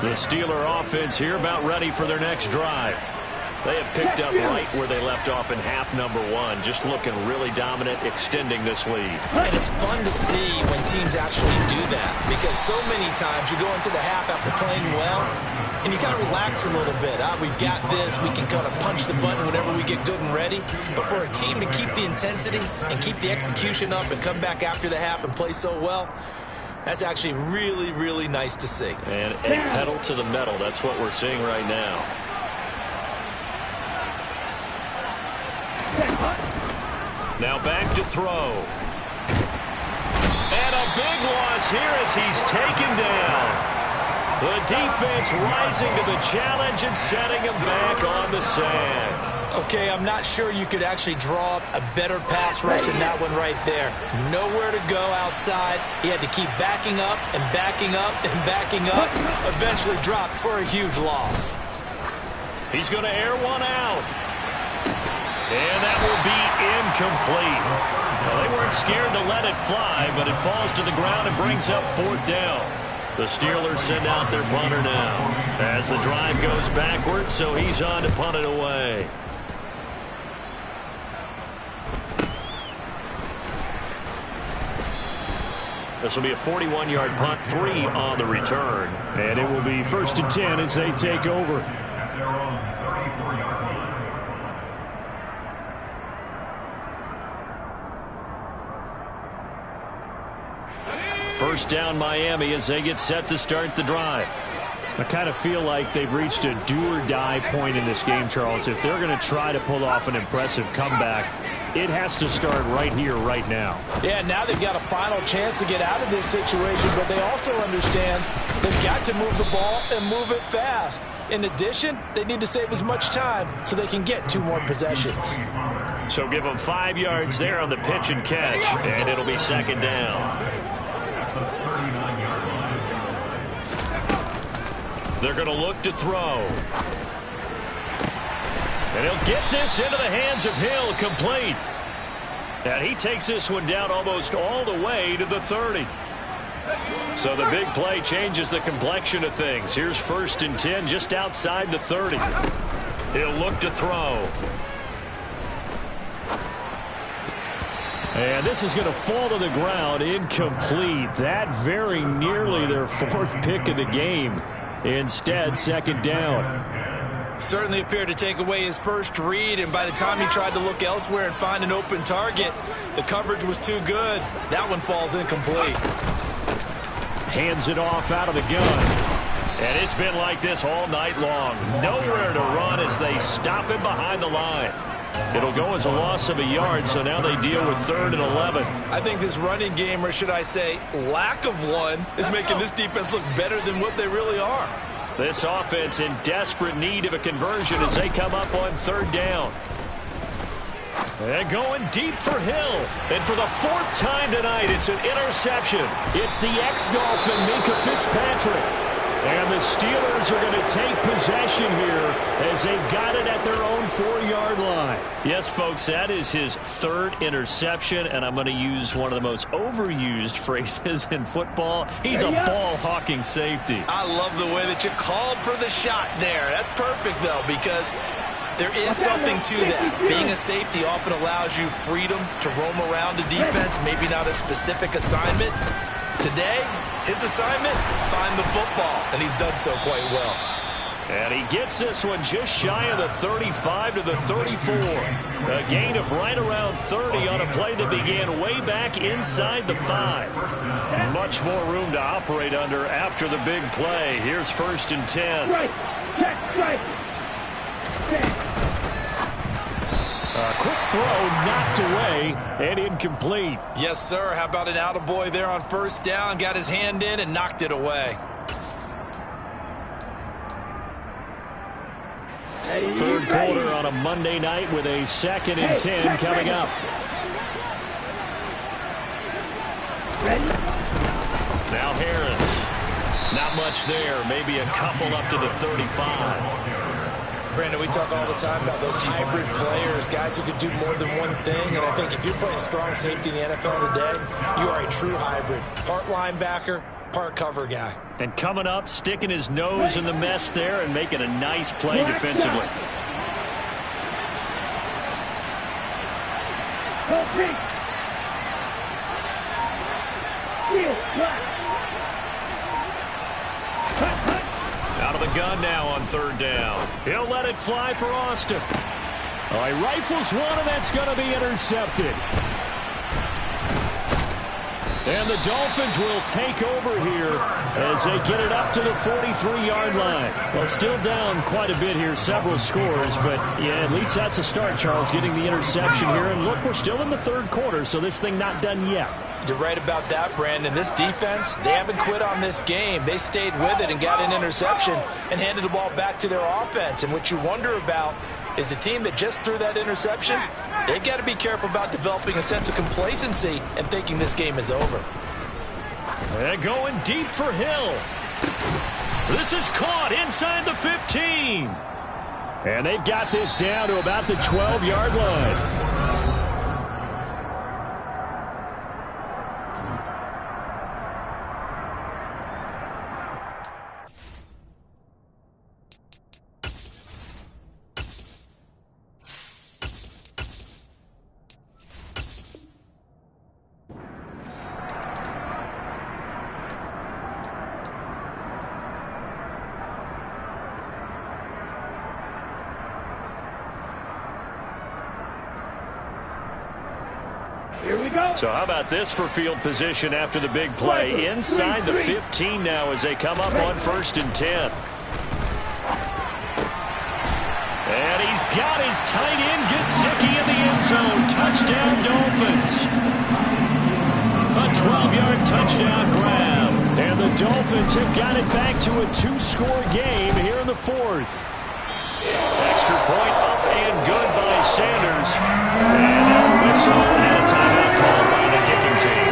The Steeler offense here about ready for their next drive. They have picked up right where they left off in half number one, just looking really dominant, extending this lead. And it's fun to see when teams actually do that, because so many times you go into the half after playing well, and you kind of relax a little bit. We've got this. We can kind of punch the button whenever we get good and ready. But for a team to keep the intensity and keep the execution up and come back after the half and play so well, that's actually really, really nice to see. And a pedal to the metal. That's what we're seeing right now. Now back to throw. And a big loss here as he's taken down. The defense rising to the challenge and setting him back on the sand. Okay, I'm not sure you could actually draw up a better pass rush than that one right there. Nowhere to go outside. He had to keep backing up and backing up and backing up. Eventually dropped for a huge loss. He's going to air one out. And that will be incomplete. Well, they weren't scared to let it fly, but it falls to the ground and brings up 4th down. The Steelers send out their punter now as the drive goes backwards, so he's on to punt it away. This will be a 41-yard punt, 3 on the return. And it will be 1st and 10 as they take over. First down Miami as they get set to start the drive. I kind of feel like they've reached a do-or-die point in this game, Charles. If they're going to try to pull off an impressive comeback, it has to start right here, right now. Yeah, now they've got a final chance to get out of this situation, but they also understand they've got to move the ball and move it fast. In addition, they need to save as much time so they can get 2 more possessions. So give them 5 yards there on the pitch and catch, and it'll be 2nd down. They're going to look to throw. And he'll get this into the hands of Hill, complete. And he takes this one down almost all the way to the 30. So the big play changes the complexion of things. Here's 1st and 10 just outside the 30. He'll look to throw. And this is going to fall to the ground, incomplete. That very nearly their 4th pick of the game. Instead, 2nd down. Certainly appeared to take away his first read, and by the time he tried to look elsewhere and find an open target, the coverage was too good. That one falls incomplete. Hands it off out of the gun. And it's been like this all night long. Nowhere to run as they stop him behind the line. It'll go as a loss of a yard, so now they deal with 3rd and 11. I think this running game, or should I say lack of one, is making this defense look better than what they really are. This offense in desperate need of a conversion as they come up on 3rd down. And going deep for Hill. And for the 4th time tonight, it's an interception. It's the ex-Dolphin, Minkah Fitzpatrick. And the Steelers are going to take possession here as they've got it at their own 4-yard line. Yes, folks, that is his 3rd interception, and I'm going to use one of the most overused phrases in football. He's a ball-hawking safety. I love the way that you called for the shot there. That's perfect, though, because there is something to that. Being a safety often allows you freedom to roam around the defense, maybe not a specific assignment. Today, his assignment, find the football, and he's done so quite well. And he gets this one just shy of the 35 to the 34. A gain of right around 30 on a play that began way back inside the 5. Much more room to operate under after the big play. Here's 1st and 10. Right. Check. Right. A quick throw knocked away and incomplete. Yes, sir. How about an attaboy there on 1st down? Got his hand in and knocked it away. 3rd quarter on a Monday night with a 2nd and 10 coming up. Now Harris. Not much there. Maybe a couple up to the 35. Brandon, we talk all the time about those hybrid players, guys who can do more than one thing. And I think if you're playing strong safety in the NFL today, you are a true hybrid. Part linebacker, part cover guy. And coming up, sticking his nose in the mess there and making a nice play defensively. Out of the gun now on third down. He'll let it fly for Austin. All right, rifles one, and that's going to be intercepted. And the Dolphins will take over here as they get it up to the 43-yard line. Well, still down quite a bit here, several scores, but yeah, at least that's a start, Charles, getting the interception here. And look, we're still in the third quarter, so this thing not done yet. You're right about that, Brandon. This defense, they haven't quit on this game. They stayed with it and got an interception and handed the ball back to their offense. And what you wonder about is the team that just threw that interception, they got to be careful about developing a sense of complacency and thinking this game is over. They're going deep for Hill. This is caught inside the 15. And they've got this down to about the 12-yard line. Here we go. So how about this for field position after the big play? Inside the 15 now as they come up on 1st and 10. And he's got his tight end Gesicki in the end zone. Touchdown Dolphins. A 12-yard touchdown grab. And the Dolphins have got it back to a 2-score game here in the 4th. Extra point up and good by Sanders. And a whistle and a timeout called by the kicking team.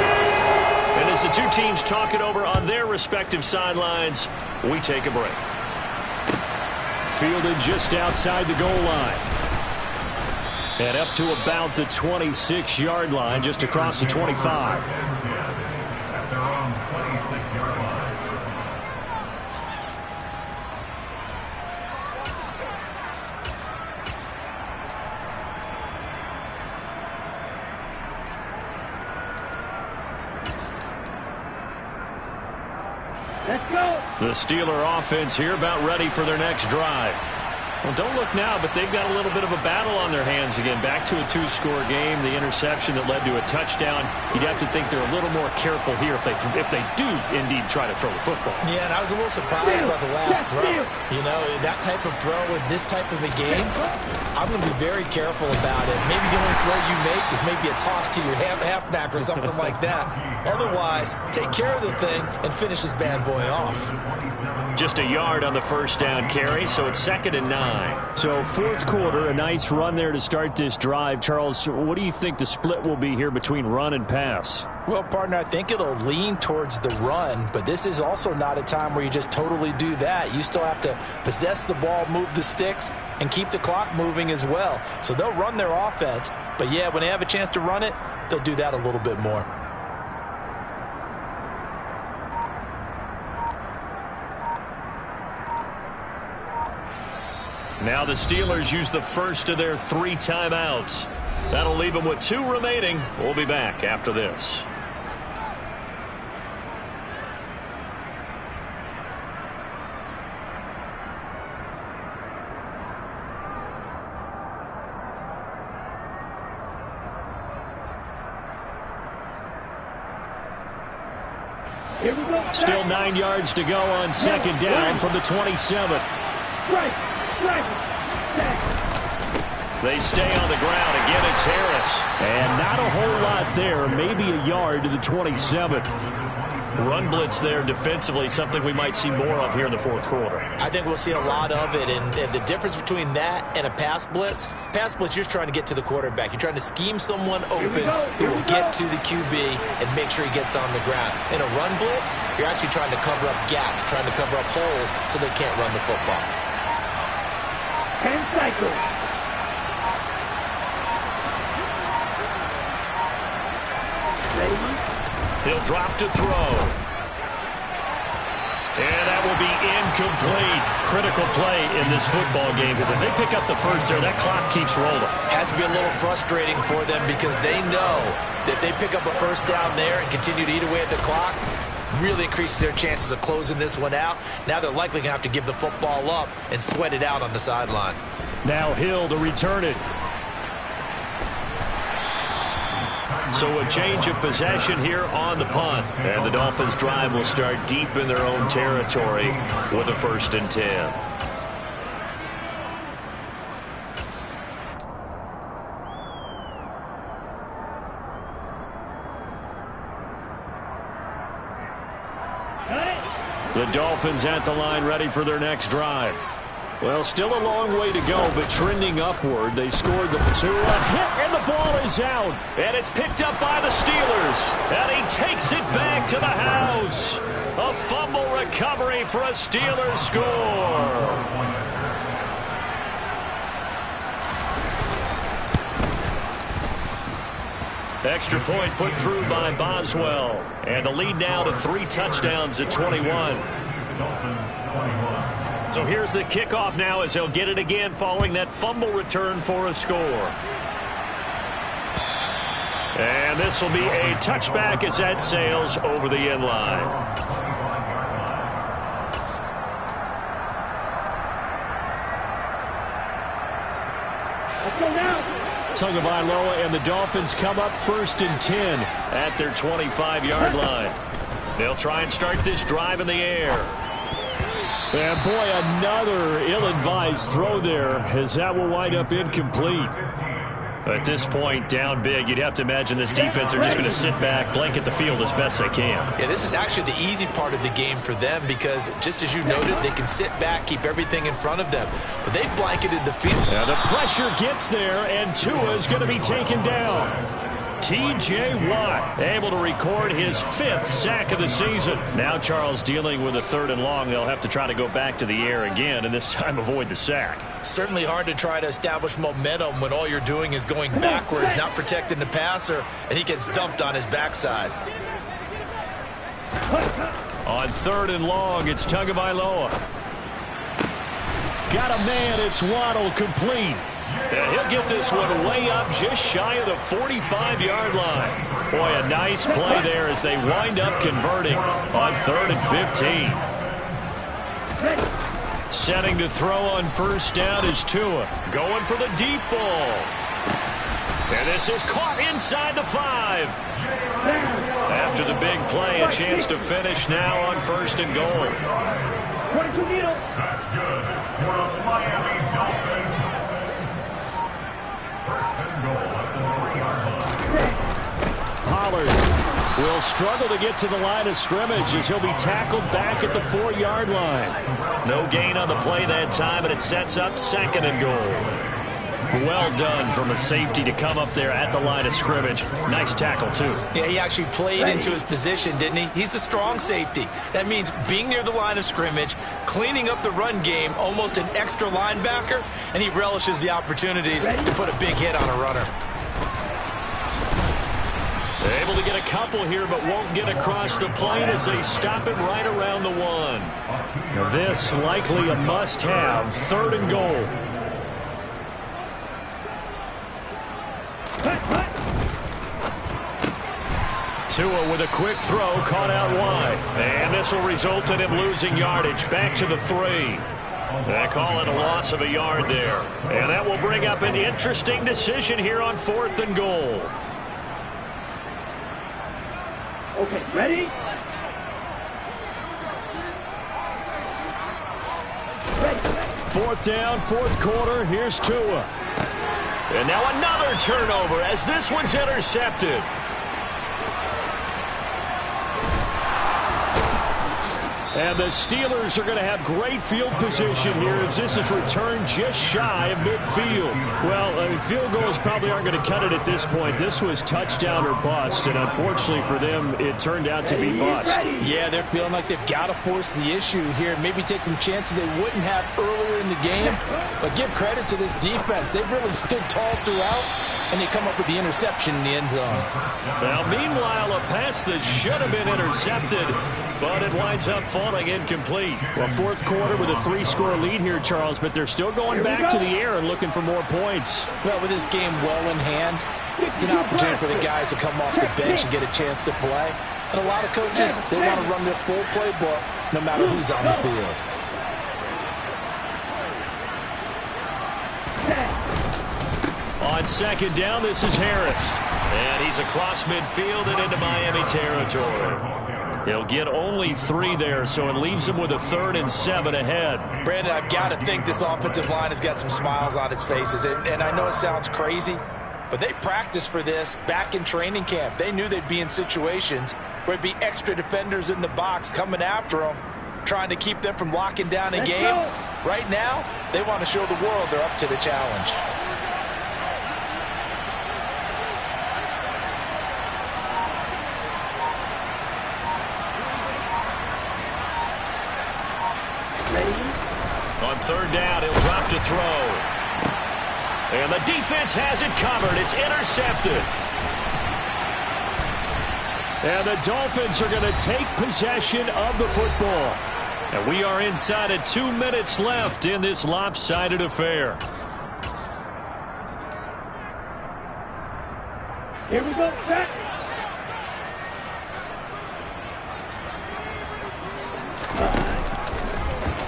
And as the two teams talk it over on their respective sidelines, we take a break. Fielded just outside the goal line. And up to about the 26-yard line, just across the 25. At their own 26-yard line. Let's go. The Steeler offense here about ready for their next drive. Well, don't look now, but they've got a little bit of a battle on their hands again. Back to a 2-score game. The interception that led to a touchdown. You'd have to think they're a little more careful here if they do indeed try to throw the football. Yeah, and I was a little surprised about the last throw. You know, that type of throw with this type of a game, I'm going to be very careful about it. Maybe the only throw you make is maybe a toss to your halfback or something like that. Otherwise, take care of the thing and finish this bad boy off. Just a yard on the first down carry, so it's 2nd and 9. So 4th quarter, a nice run there to start this drive. Charles, what do you think the split will be here between run and pass? Well, partner, I think it'll lean towards the run, but this is also not a time where you just totally do that. You still have to possess the ball, move the sticks, and keep the clock moving as well. So they'll run their offense, but yeah, when they have a chance to run it, they'll do that a little bit more. Now the Steelers use the first of their 3 timeouts. That'll leave them with 2 remaining. We'll be back after this. Here we go. Still 9 yards to go on 2nd down from the 27. Strike. They stay on the ground. Again, it's Harris. And not a whole lot there. Maybe a yard to the 27. Run blitz there defensively, something we might see more of here in the 4th quarter. I think we'll see a lot of it, and the difference between that and a pass blitz, you're just trying to get to the quarterback. You're trying to scheme someone open who will get to the QB and make sure he gets on the ground. In a run blitz, you're actually trying to cover up gaps, trying to cover up holes so they can't run the football. 10 cycles. Ready? He'll drop to throw. And that will be incomplete. Critical play in this football game, because if they pick up the first there, that clock keeps rolling. Has to be a little frustrating for them because they know that they pick up a first down there and continue to eat away at the clock, really increases their chances of closing this one out. Now they're likely going to have to give the football up and sweat it out on the sideline. Now Hill to return it. So a change of possession here on the punt. And the Dolphins' drive will start deep in their own territory with a 1st and 10. The Dolphins at the line ready for their next drive. Well, still a long way to go, but trending upward. They scored the 2. A hit, and the ball is out. And it's picked up by the Steelers. And he takes it back to the house. A fumble recovery for a Steelers score. Extra point put through by Boswell. And the lead now to 3 touchdowns at 21. So here's the kickoff now as they'll get it again following that fumble return for a score. And this will be a touchback as that sails over the end line. Let's go now. Tagovailoa and the Dolphins come up 1st and 10 at their 25-yard line. They'll try and start this drive in the air. And boy, another ill-advised throw there, as that will wind up incomplete. At this point, down big, you'd have to imagine this defense are just going to sit back, blanket the field as best they can. Yeah, this is actually the easy part of the game for them because, just as you noted, they can sit back, keep everything in front of them. But they've blanketed the field. Now the pressure gets there, and Tua is going to be taken down. T.J. Watt able to record his 5th sack of the season. Now Charles dealing with a 3rd and long. They'll have to try to go back to the air again, and this time avoid the sack. Certainly hard to try to establish momentum when all you're doing is going backwards, not protecting the passer, and he gets dumped on his backside. On 3rd and long, it's Tagovailoa. Got a man, it's Waddle, complete. And he'll get this one way up just shy of the 45-yard line. Boy, a nice play there as they wind up converting on 3rd and 15. Setting to throw on 1st down is Tua. Going for the deep ball. And this is caught inside the 5. After the big play, a chance to finish now on 1st and goal. That's good for the Miami Dolphins. Pollard will struggle to get to the line of scrimmage as he'll be tackled back at the 4-yard line. No gain on the play that time, and it sets up 2nd and goal. Well done from a safety to come up there at the line of scrimmage. Nice tackle, too. Yeah, he actually played into his position, didn't he? He's the strong safety. That means being near the line of scrimmage, cleaning up the run game, almost an extra linebacker, and he relishes the opportunities to put a big hit on a runner. Able to get a couple here, but won't get across the plane as they stop him right around the 1. Now this likely a must-have. 3rd and goal. Tua with a quick throw, caught out wide. And this will result in him losing yardage. Back to the 3. They call it a loss of a yard there. And that will bring up an interesting decision here on 4th and goal. Okay, ready? 4th down, 4th quarter. Here's Tua. And now another turnover as this one's intercepted. And the Steelers are going to have great field position here as this is returned just shy of midfield. Well, field goals probably aren't going to cut it at this point. This was touchdown or bust, and unfortunately for them, it turned out to be bust. Yeah, they're feeling like they've got to force the issue here. Maybe take some chances they wouldn't have earlier in the game. But give credit to this defense. They've really stood tall throughout, and they come up with the interception in the end zone. Now, meanwhile, a pass that should have been intercepted, but it winds up falling incomplete. Well, fourth quarter with a 3-score lead here, Charles, but they're still going back to the air and looking for more points. Well, with this game well in hand, it's an opportunity for the guys to come off the bench and get a chance to play. And a lot of coaches, they want to run their full playbook no matter who's on the field. On second down, this is Harris. And he's across midfield and into Miami territory. He'll get only 3 there, so it leaves him with a 3rd and 7 ahead. Brandon, I've got to think this offensive line has got some smiles on its faces. And I know it sounds crazy, but they practiced for this back in training camp. They knew they'd be in situations where it'd be extra defenders in the box coming after them, trying to keep them from locking down a game. Right now, they want to show the world they're up to the challenge. On third down, he'll drop to throw. And the defense has it covered. It's intercepted. And the Dolphins are going to take possession of the football. And we are inside of 2 minutes left in this lopsided affair. Here we go, set.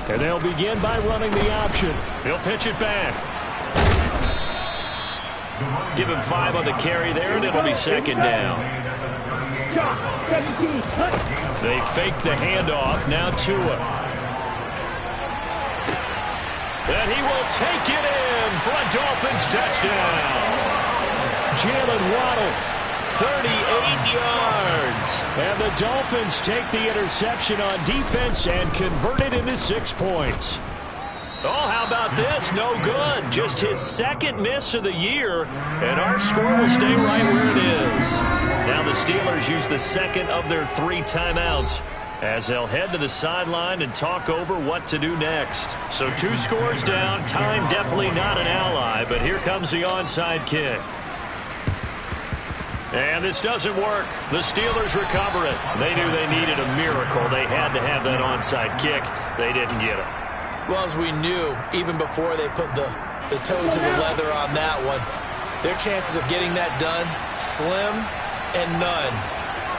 And they'll begin by running the option. He'll pitch it back. Give him 5 on the carry there, and it'll be second down. They fake the handoff. Now Tua. And he will take it in for a Dolphins touchdown. Jalen Waddle, 38 yards. And the Dolphins take the interception on defense and convert it into 6 points. Oh, how about this? No good. Just his 2nd miss of the year, and our score will stay right where it is. Now the Steelers use the 2nd of their 3 timeouts as they'll head to the sideline and talk over what to do next. So 2 scores down. Time definitely not an ally, but here comes the onside kick. And this doesn't work. The Steelers recover it. They knew they needed a miracle. They had to have that onside kick. They didn't get it. Well, as we knew, even before they put the toe to the leather on that one, their chances of getting that done, slim and none.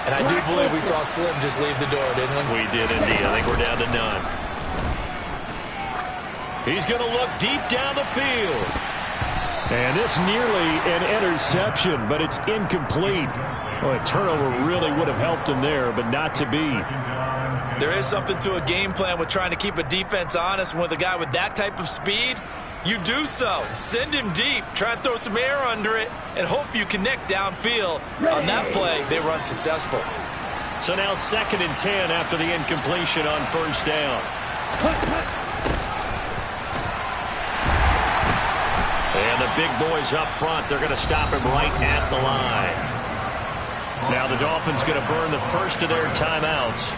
And I do believe we saw Slim just leave the door, didn't we? We did indeed. I think we're down to none. He's going to look deep down the field. And this nearly an interception, but it's incomplete. Well, a turnover really would have helped him there, but not to be. There is something to a game plan with trying to keep a defense honest. With a guy with that type of speed, you do so. Send him deep. Try and throw some air under it and hope you connect downfield. On that play, they were unsuccessful. So now 2nd and 10 after the incompletion on first down. And the big boys up front, they're going to stop him right at the line. Now the Dolphins going to burn the first of their timeouts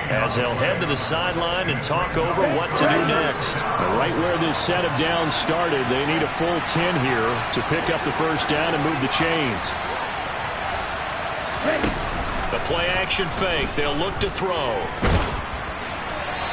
as they'll head to the sideline and talk over what to do next. And right where this set of downs started, they need a full 10 here to pick up the first down and move the chains. The play action fake. They'll look to throw.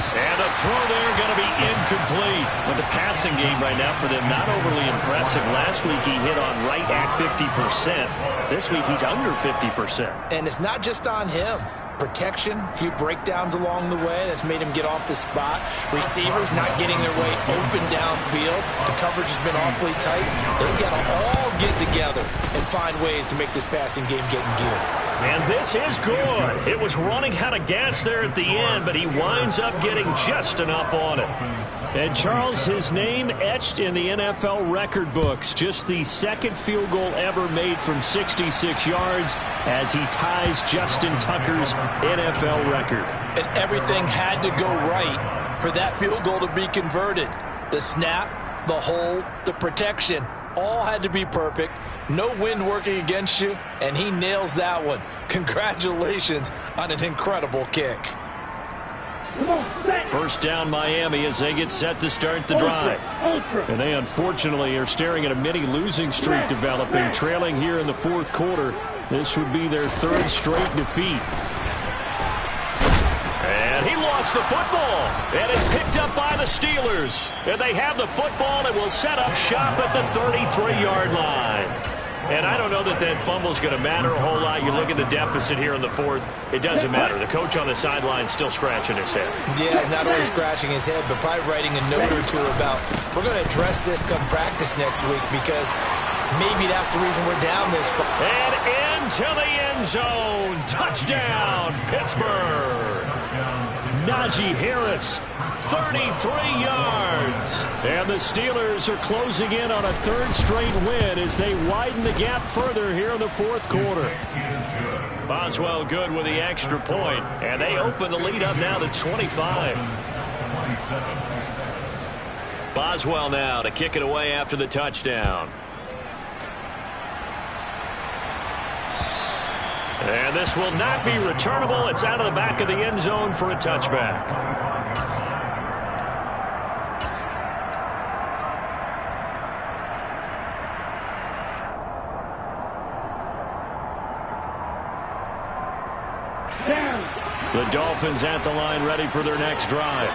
And the throw there going to be incomplete. Well, the passing game right now for them not overly impressive. Last week he hit on right at 50%. This week he's under 50%. And it's not just on him. Protection, a few breakdowns along the way that's made him get off the spot. Receivers not getting their way open downfield. The coverage has been awfully tight. They've got to all get together and find ways to make this passing game get in gear. And this is good. It was running out of gas there at the end, but he winds up getting just enough on it. And Charles, his name etched in the NFL record books. Just the second field goal ever made from 66 yards as he ties Justin Tucker's NFL record. And everything had to go right for that field goal to be converted. The snap, the hold, the protection, all had to be perfect. No wind working against you, and he nails that one. Congratulations on an incredible kick. First down Miami as they get set to start the drive. And they unfortunately are staring at a mini losing streak developing, trailing here in the fourth quarter. This would be their third straight defeat. And he lost the football. And it's picked up by the Steelers. And they have the football and will set up shop at the 33-yard line. And I don't know that that fumble is going to matter a whole lot. You look at the deficit here in the fourth. It doesn't matter. The coach on the sideline still scratching his head. Yeah, not only scratching his head, but probably writing a note or two about, we're going to address this come practice next week because maybe that's the reason we're down this far. And into the end zone. Touchdown, Pittsburgh. Najee Harris, 33 yards. And the Steelers are closing in on a third straight win as they widen the gap further here in the fourth quarter. Boswell good with the extra point, and they open the lead up now to 25. Boswell now to kick it away after the touchdown. And this will not be returnable. It's out of the back of the end zone for a touchback. The Dolphins at the line ready for their next drive.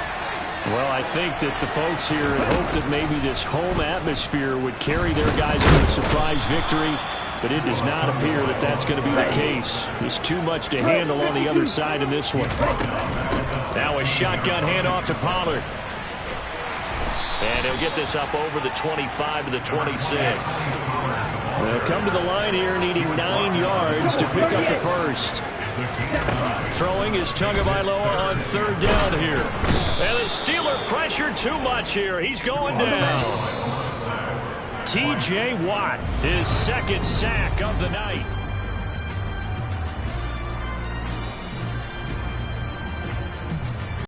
Well, I think that the folks here had hoped that maybe this home atmosphere would carry their guys to a surprise victory, but it does not appear that that's going to be the case. There's too much to handle on the other side in this one. Now a shotgun handoff to Pollard. And he'll get this up over the 25 to the 26. They'll come to the line here needing 9 yards to pick up the first. Throwing is Tagovailoa on third down here. And the Steeler pressure too much here. He's going down. T.J. Watt, his second sack of the night.